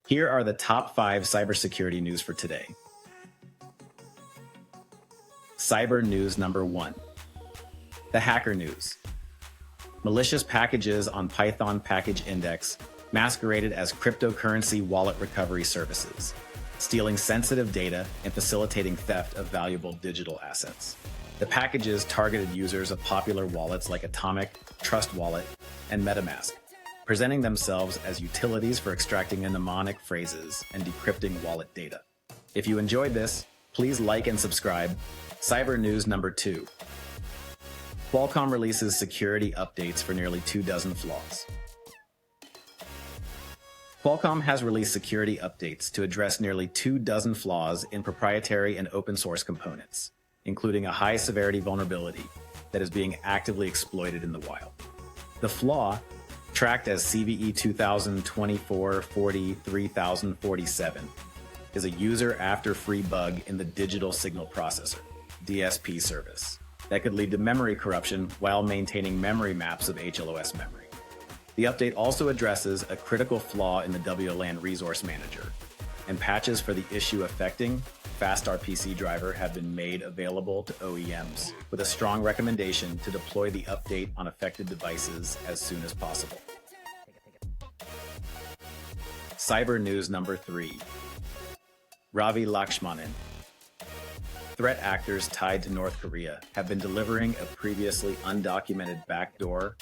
Here are the top 5 cybersecurity news for today. Cyber news number 1. The hacker news. Malicious packages on Python package index masqueraded as cryptocurrency wallet recovery services, stealing sensitive data and facilitating theft of valuable digital assets. The packages targeted users of popular wallets like Atomic, Trust Wallet, and MetaMask, presenting themselves as utilities for extracting mnemonic phrases and decrypting wallet data. If you enjoyed this, please like and subscribe. Cyber news number 2. Qualcomm releases security updates for nearly 24 flaws. Qualcomm has released security updates to address nearly 24 flaws in proprietary and open source components, including a high-severity vulnerability that is being actively exploited in the wild. The flaw, tracked as CVE 2024-40-3047, is a user-after-free bug in the digital signal processor (DSP) service that could lead to memory corruption while maintaining memory maps of HLOS memory. The update also addresses a critical flaw in the WLAN resource manager, and patches for the issue affecting FastRPC driver have been made available to OEMs, with a strong recommendation to deploy the update on affected devices as soon as possible. Cyber news number 3. Ravi Lakshmanan. Threat actors tied to North Korea have been delivering a previously undocumented backdoor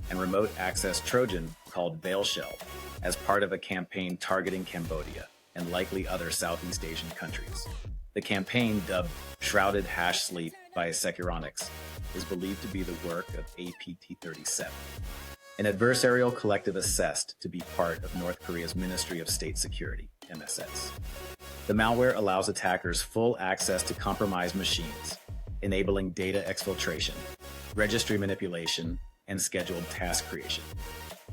and remote access Trojan called VeilShell as part of a campaign targeting Cambodia and likely other Southeast Asian countries. The campaign, dubbed Shrouded Hash Sleep by Securonics, is believed to be the work of APT-37, an adversarial collective assessed to be part of North Korea's Ministry of State Security, MSS. The malware allows attackers full access to compromised machines, enabling data exfiltration, registry manipulation, and scheduled task creation.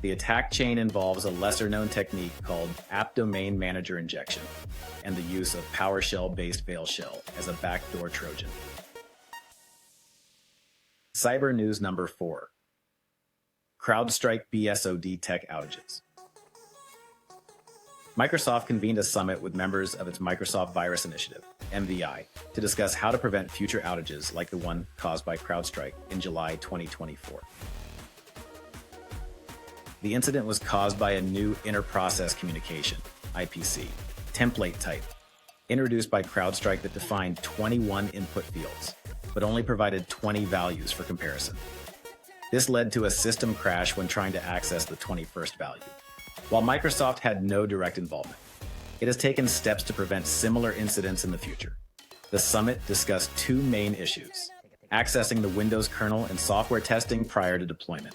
The attack chain involves a lesser-known technique called App Domain Manager Injection and the use of PowerShell-based VeilShell as a backdoor Trojan. Cyber news number 4. Crowdstrike BSOD tech outages. Microsoft convened a summit with members of its Microsoft Virus Initiative, MVI, to discuss how to prevent future outages like the one caused by Crowdstrike in July 2024. The incident was caused by a new inter-process communication, IPC, template type, introduced by Crowdstrike that defined 21 input fields, but only provided 20 values for comparison. This led to a system crash when trying to access the 21st value. While Microsoft had no direct involvement, it has taken steps to prevent similar incidents in the future. The summit discussed 2 main issues: accessing the Windows kernel and software testing prior to deployment.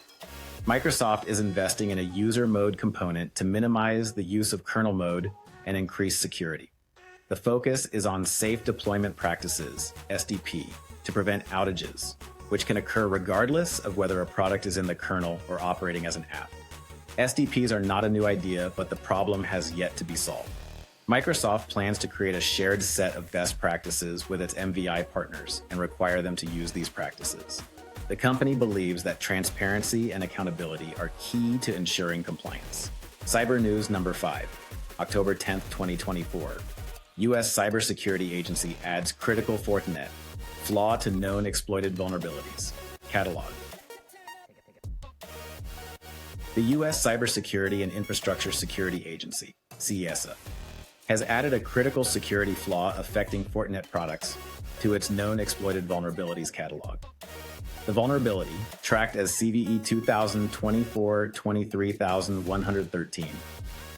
Microsoft is investing in a user mode component to minimize the use of kernel mode and increase security. The focus is on safe deployment practices, SDP, to prevent outages, which can occur regardless of whether a product is in the kernel or operating as an app. SDPs are not a new idea, but the problem has yet to be solved. Microsoft plans to create a shared set of best practices with its MVI partners and require them to use these practices. The company believes that transparency and accountability are key to ensuring compliance. Cyber news number 5, October 10th, 2024. U.S. Cybersecurity Agency adds critical Fortinet flaw to known exploited vulnerabilities catalog. The U.S. Cybersecurity and Infrastructure Security Agency, CISA, has added a critical security flaw affecting Fortinet products to its known exploited vulnerabilities catalog. The vulnerability, tracked as CVE 2024-23113,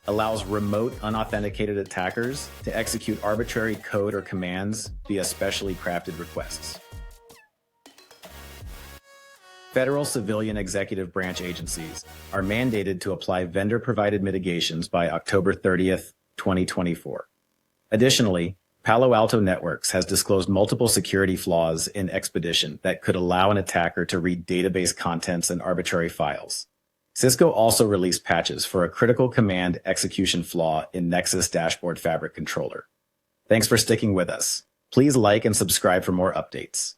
allows remote unauthenticated attackers to execute arbitrary code or commands via specially crafted requests. Federal civilian executive branch agencies are mandated to apply vendor-provided mitigations by October 30th, 2024. Additionally, Palo Alto Networks has disclosed multiple security flaws in Expedition that could allow an attacker to read database contents and arbitrary files. Cisco also released patches for a critical command execution flaw in Nexus Dashboard Fabric Controller. Thanks for sticking with us. Please like and subscribe for more updates.